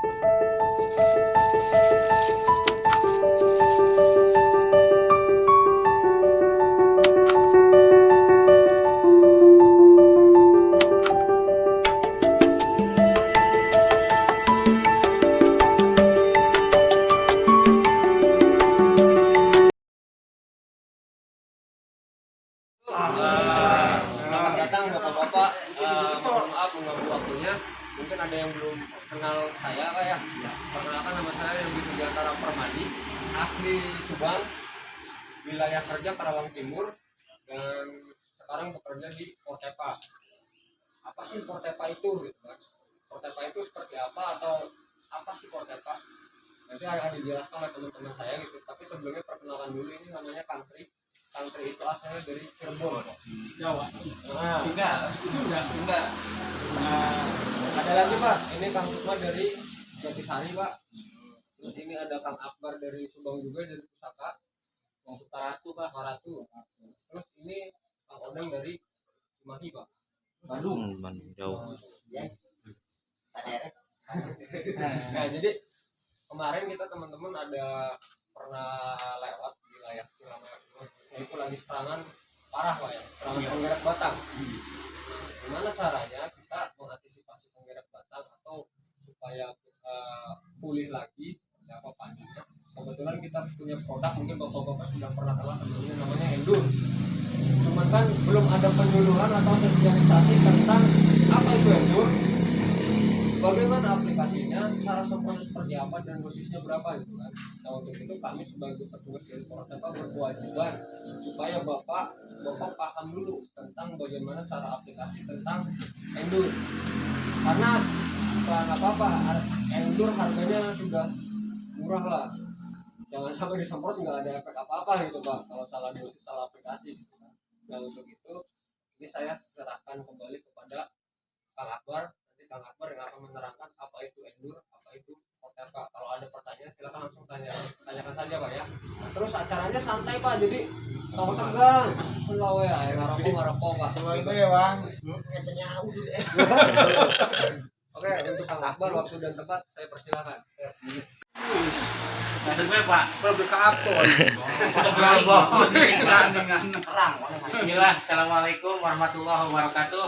Selamat datang bapak-bapak. Mohon maaf mengganggu waktunya. Mungkin ada yang belum kenal saya, Kak ya. Perkenalkan, nama saya Yogi Widiantara Permadi, asli Subang, wilayah kerja Karawang Timur, dan sekarang bekerja di Fortepa. Apa sih Fortepa itu, gitu kan? Fortepa itu seperti apa atau apa sih Fortepa? Nanti akan dijelaskan oleh teman-teman saya gitu. Tapi sebelumnya perkenalkan dulu, ini namanya Country. Country itu asalnya dari Cirebon, Jawa. Sunda. Ada lagi Pak, ini Kang Sukma dari Jatisari Pak. Terus ini ada Kang Akbar dari Subang juga, dari Pusaka. Kang Sutaratu Pak, Maratu. Terus ini Kang Odang dari Cimahi Pak. Bandung jauh. Nah, jadi kemarin kita teman-teman ada pernah lewat wilayah Cilamaya, itu lagi serangan parah Pak ya, serangan penggerak batang. Gimana caranya kita mengantisipasi penggerak batang atau supaya pulih lagi, apa panjangnya? Kebetulan kita punya produk, mungkin bapak-bapak sudah pernah kenal sebelumnya, namanya Endur. Cuman kan belum ada penyuluhan atau sosialisasi tentang apa itu Endur, bagaimana aplikasinya, cara semprotnya seperti apa, dan dosisnya berapa gitu kan. Nah, untuk itu kami sebagai petugas dari Fortepa berkewajiban supaya bapak paham dulu tentang bagaimana cara aplikasi tentang Endur. Karena bukan apa-apa, Endur harganya sudah murah lah. Jangan sampai disemprot nggak ada efek apa-apa gitu Pak, kalau salah dosis, salah aplikasi gitu kan. Nah, untuk itu ini saya serahkan kembali kepada Kang Akbar. Kang Akbar yang akan menerangkan apa itu Endur, apa itu Fortepa. Kalau ada pertanyaan silakan langsung tanyakan saja Pak ya. Nah, terus acaranya santai Pak, jadi tahu tegang, slow ya, ngarepok Pak. Itu ya Bang. Oke, untuk Kang Akbar, waktu dan tempat saya persilakan. Ada gue Pak, lebih ke atur. Bismillah, assalamualaikum warahmatullahi wabarakatuh.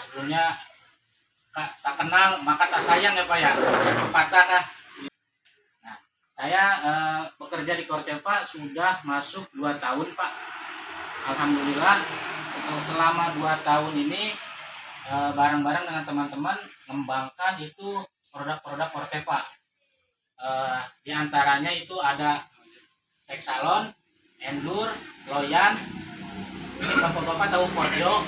Sebelumnya tak kenal maka tak sayang ya Pak ya, pepatah kah? Nah, saya bekerja di Fortepa sudah masuk 2 tahun Pak. Alhamdulillah selama 2 tahun ini bareng-bareng dengan teman-teman mengembangkan itu produk-produk Fortepa. Di antaranya itu ada Texalon, Endur, Loyan. Ini bapak-bapak tahu Porjo,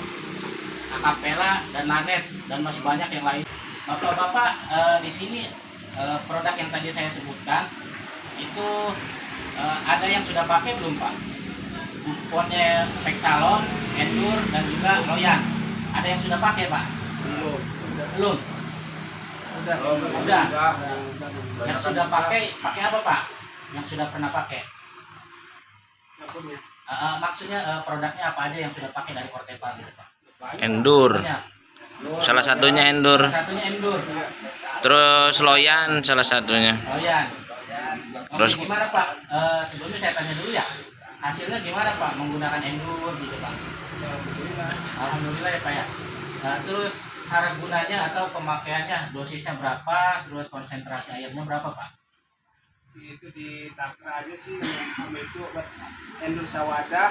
Acapella, dan Lanet, dan masih banyak yang lain. Bapak-bapak di sini produk yang tadi saya sebutkan itu ada yang sudah pakai belum Pak? Buponnya Texalon, Endur, dan juga Loyan. Ada yang sudah pakai Pak? Belum. Udah. Yang sudah pakai apa Pak? Yang sudah pernah pakai? Maksudnya produknya apa aja yang sudah pakai dari Fortepa gitu Pak? Endur. Salah satunya Endur. Terus Loyan salah satunya. Loyan. Terus gimana Pak? Sebelumnya saya tanya dulu ya. Hasilnya gimana Pak menggunakan Endur gitu Pak? Alhamdulillah ya Pak ya. Terus cara gunanya atau pemakaiannya, dosisnya berapa, terus konsentrasi airnya berapa Pak? Itu di takra aja sih, itu obat Endur Sawadah,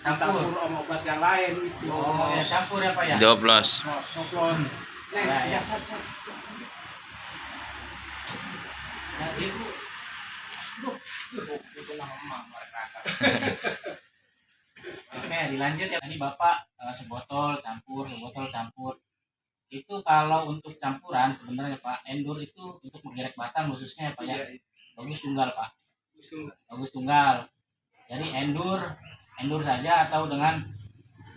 campur sama obat yang lain itu. Oh ya, campur ya Pak ya? Doblos. Ya. Nah, Ibu. Oke, dilanjut ya. Tadi Bapak sebotol campur. Itu kalau untuk campuran sebenarnya Pak, Endur itu untuk menggerek batang khususnya ya Pak ya. Bagus tunggal Pak. Bagus tunggal. Jadi Endur saja atau dengan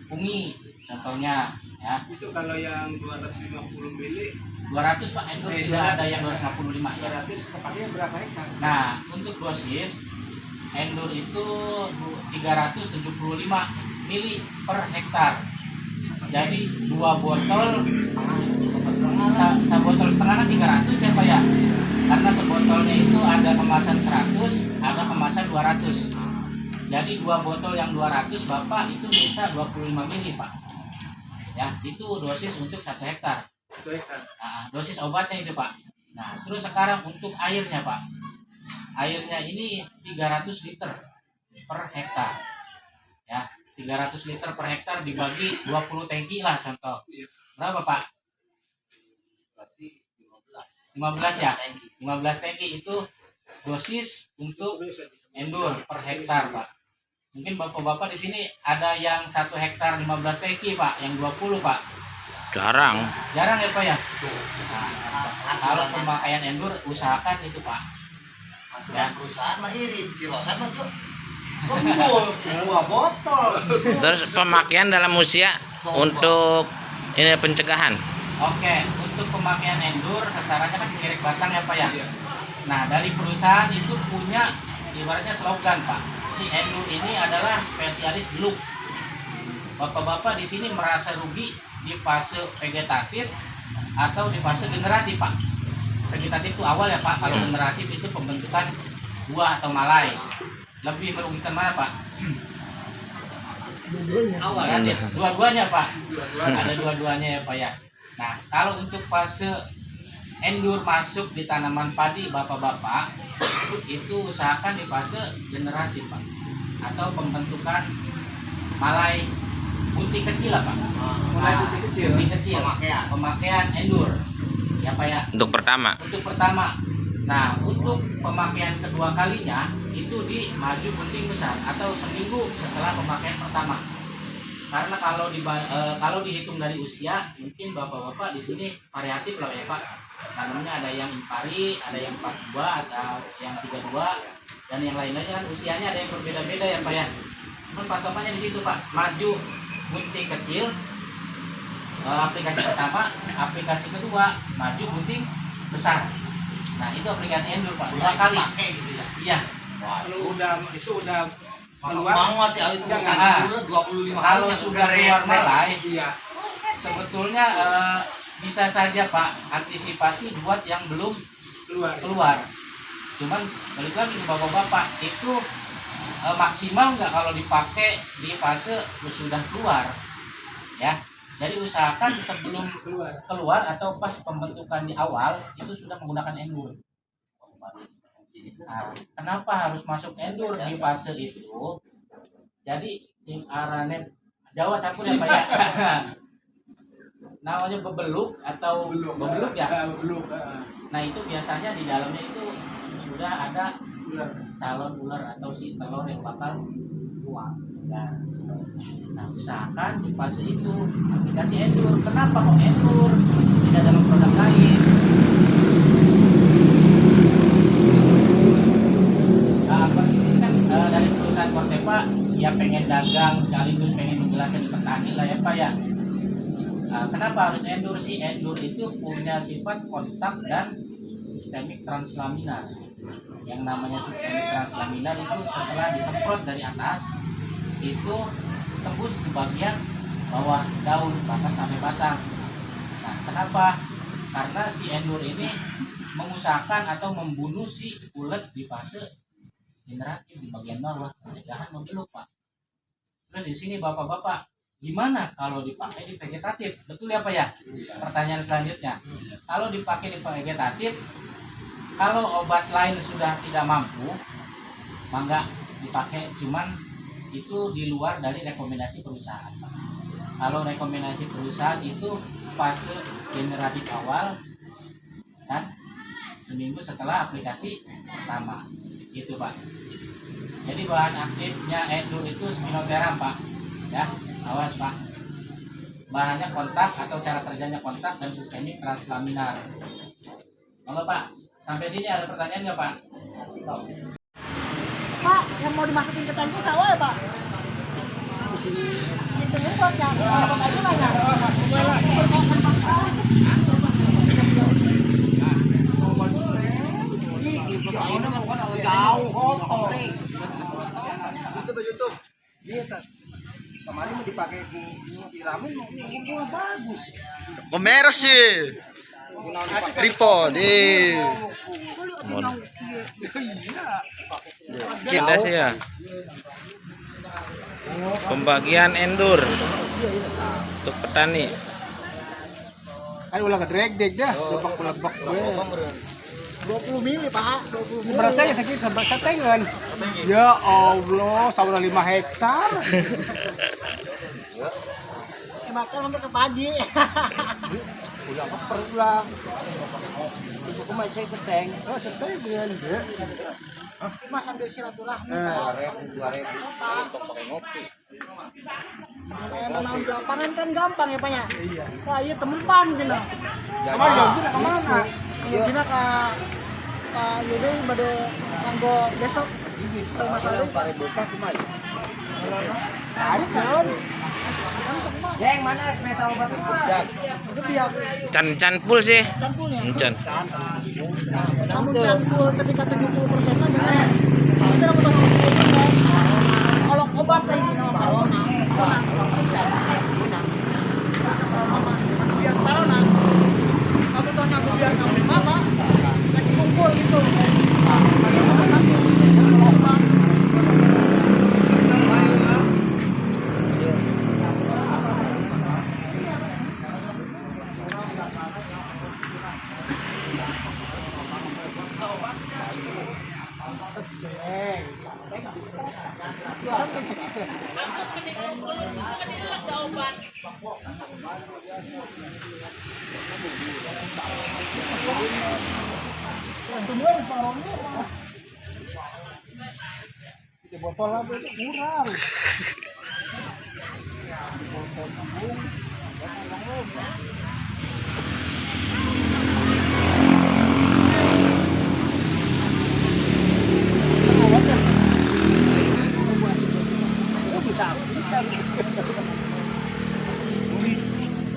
fungi contohnya ya. Itu kalau yang 250 mili 200 Pak, Endur tidak ada yang 255 ya. 200 kepakainya berapa hektar? Nah, untuk dosis Endur itu 375 mili per hektar. Jadi 2 botol, 1 usahakan 300 ya Pak ya. Karena sebotolnya itu ada kemasan 100, ada kemasan 200. Jadi 2 botol yang 200 Bapak itu bisa 25 mili Pak. Ya, itu dosis untuk 1 hektar. 1 hektar. Nah, dosis obatnya itu Pak. Nah, terus sekarang untuk airnya Pak. Airnya ini 300 liter per hektar. Ya, 300 liter per hektar dibagi 20 tangki lah contoh. Berapa Pak? 15 ya? 15 tangki itu dosis untuk endur per hektar Pak. Mungkin bapak-bapak di sini ada yang 1 hektar 15 tangki Pak, yang 20 Pak. Jarang. Jarang ya Pak ya? Nah, kalau pemakaian endur usahakan itu Pak. Ya. Perusahaan mah irit, si Rosan mah tuh kumpul 2 botol. Terus pemakaian dalam usia untuk ini pencegahan. Oke, untuk pemakaian endur sasarannya kan pengerek batang ya Pak ya. Nah, dari perusahaan itu punya ibaratnya slogan Pak. Si endur ini adalah spesialis beluk. Bapak-bapak di sini merasa rugi di fase vegetatif atau di fase generatif Pak. Vegetatif itu awal ya Pak, kalau generatif itu pembentukan buah atau malai. Lebih merugikan mana Pak? Awal ya, dua-duanya Pak. Ada dua-duanya ya Pak ya. Nah, kalau untuk fase endur masuk di tanaman padi Bapak-bapak, itu usahakan di fase generatif Pak, atau pembentukan malai putih kecil lah Pak. Mulai putih kecil. Putih kecil. Pemakaian endur ya Pak ya. Untuk pertama. Untuk pertama. Nah, untuk pemakaian kedua kalinya itu di maju bunting besar atau seminggu setelah pemakaian pertama. Karena kalau dihitung dari usia, mungkin bapak-bapak di sini variatif lah ya Pak. Tanamnya ada yang impari, ada yang 42 atau yang 32, dan yang lain-lainnya kan usianya ada yang berbeda-beda ya Pak ya. Cuman patokannya di situ Pak, maju bunting kecil, aplikasi pertama, aplikasi kedua maju bunting besar. Nah, itu aplikasi endur Pak, 2 kali. Iya. Kalau itu udah keluar. Banget ya itu Jangan. 25 Kalau sudah keluar malai, Iya. sebetulnya bisa saja Pak antisipasi buat yang belum Keluar. keluar. Cuman balik lagi ke bapak-bapak, itu maksimal nggak kalau dipakai di fase sudah keluar ya. Jadi usahakan sebelum keluar atau pas pembentukan di awal itu sudah menggunakan endur. Nah, kenapa harus masuk endur di fase itu? Jadi tim aranet Jawa campur ya Pak ya. Namanya bebeluk atau bebeluk ya. Nah, itu biasanya di dalamnya itu sudah ada calon ular atau si telur yang bakal keluar. Nah, usahakan di fase itu aplikasi endur. Kenapa kok endur? Tidak dalam produk lain. Ini kan dari perusahaan Corteva ya pengen dagang sekaligus pengen menjelaskan di petani lah ya Pak ya. Kenapa harus endur sih? Endur itu punya sifat kontak dan sistemik translaminar. Yang namanya sistemik translaminar itu setelah disemprot dari atas itu tembus ke bagian bawah daun bahkan sampai batang. Nah, kenapa? Karena si endur ini mengusahakan atau membunuh si ulet di fase generatif di bagian bawah, pencegahan membeluk Pak. Terus di sini bapak-bapak, gimana kalau dipakai di vegetatif? Betul ya Pak ya? Pertanyaan selanjutnya, kalau dipakai di vegetatif, kalau obat lain sudah tidak mampu, maka dipakai, cuman itu di luar dari rekomendasi perusahaan. Kalau rekomendasi perusahaan itu fase generatif awal dan seminggu setelah aplikasi pertama, gitu Pak. Jadi bahan aktifnya endur itu spinoteram Pak, ya awas Pak. Bahannya kontak atau cara kerjanya kontak dan sistemik translaminar. Monggo Pak, sampai sini ada pertanyaan nggak Pak? Pak, yang mau dimasukin ke tangki sawah ya Pak? Itu buat yang orang aja lah ya. Jauh kotor. YouTube. Kemarin mau dipakai siramin mau bagus. Pemeres sih. tripod. Kita sih ya. Pembagian endur untuk petani. Ayo ulah gedreg deg dah, lebak gue. 20 mili Pak, 20 mili. Beratnya sakit setengen. Ya Allah, saudara 5 hektar. Makan sampai ke pagi. Udah ulang. Besok masih seteng. Oh, setengen. Mas sambil silaturahmi. 2.000 Untuk pakai ngopi. Menang di lapangan kan gampang ya Pak ya. Iya. Wah iya temen pan gini. Kemana ya? Kemana? Gini ke Pak Yudi pada kanggo besok. Kalau masalah itu. Ayo, John. Yang mana meta obat Itu biar Can full sih. campurnya. Can. Namun campur ketika 70% kan benar. Kita dapat 70%. Kalau obat kayak gini corona. Biar corona. Kamu tuh nyampe biar kamu apa? Lagi kumpul gitu. Sampai segitu. Itu botol apa itu kurang. Bisa.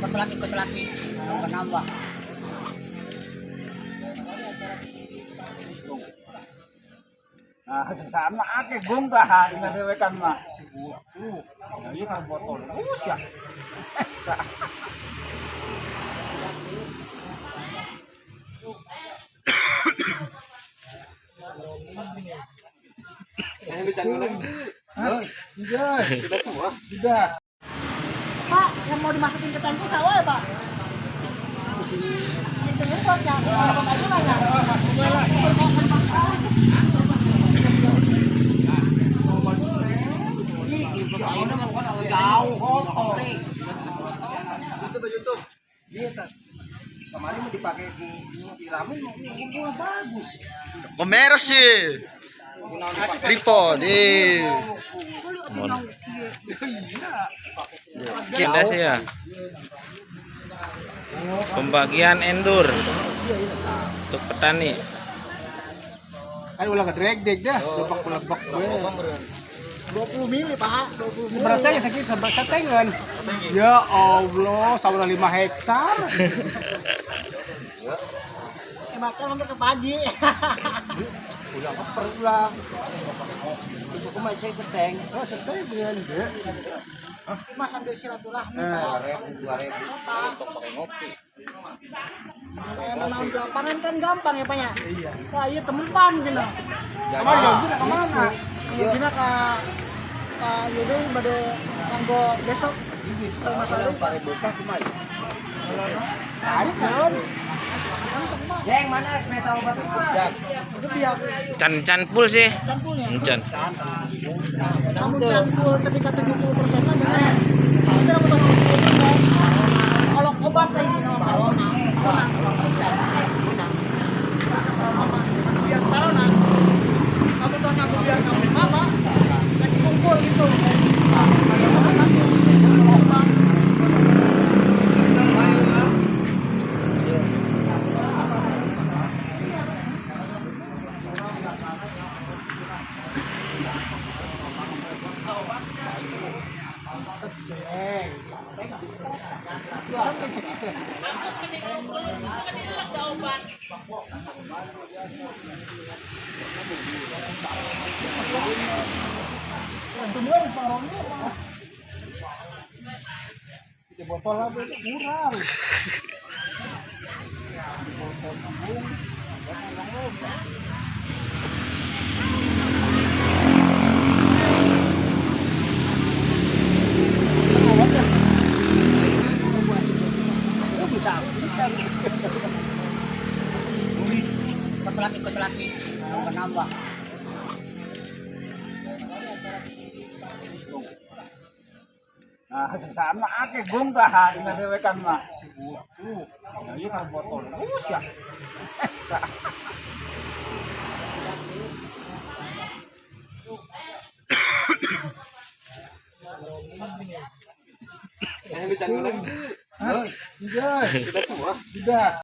Laki-laki nambah. Nah, sama ake gunggah ina dewekan mah. Ini kan botol. Ya. Sudah. Pak, yang mau dimasukin ke tangki sawah ya Pak? Itu buat yang dapat aja lah ya. jauh kotor. Itu baju tuh. Iya, kemarin mau dipakai siramin mau bagus. Komeros sih. Tripod. Kita sih ya. Pembagian endur untuk petani. Ayo ulah gedreg deg dah, lebak gue. 20 mili Pak, 20 mili. Beratnya sakit setengen. Ya Allah, saudara 5 hektar. Makan sampai ke pagi. Udah ulang. Besok masih seteng. Oh, setengen. Mas sambil silaturahmi. 2.000 Untuk pakai ngopi. Menang di lapangan kan gampang ya Pak ya. Iya. Wah iya temen pan gini. Kemana? Gini ke Pak Yudi pada kanggo besok. Kalau masalah itu. Ayo, John. Yang mana meta obat Itu biar Can full sih. campurnya. Can. Namun campur ketika 70% kan benar. Kita dapat 70%. Kalau obat kayak gini corona. Biar corona. Kamu tuh nyampe biar kamu apa? Lagi kumpul gitu. Sampai segitu. Itu botol apa itu kurang. Bisa. Petelaki nambah. Nah, sama ake gunggahan na dewekan mah. Iya kan botol. Ya. Yang bicara Tidak.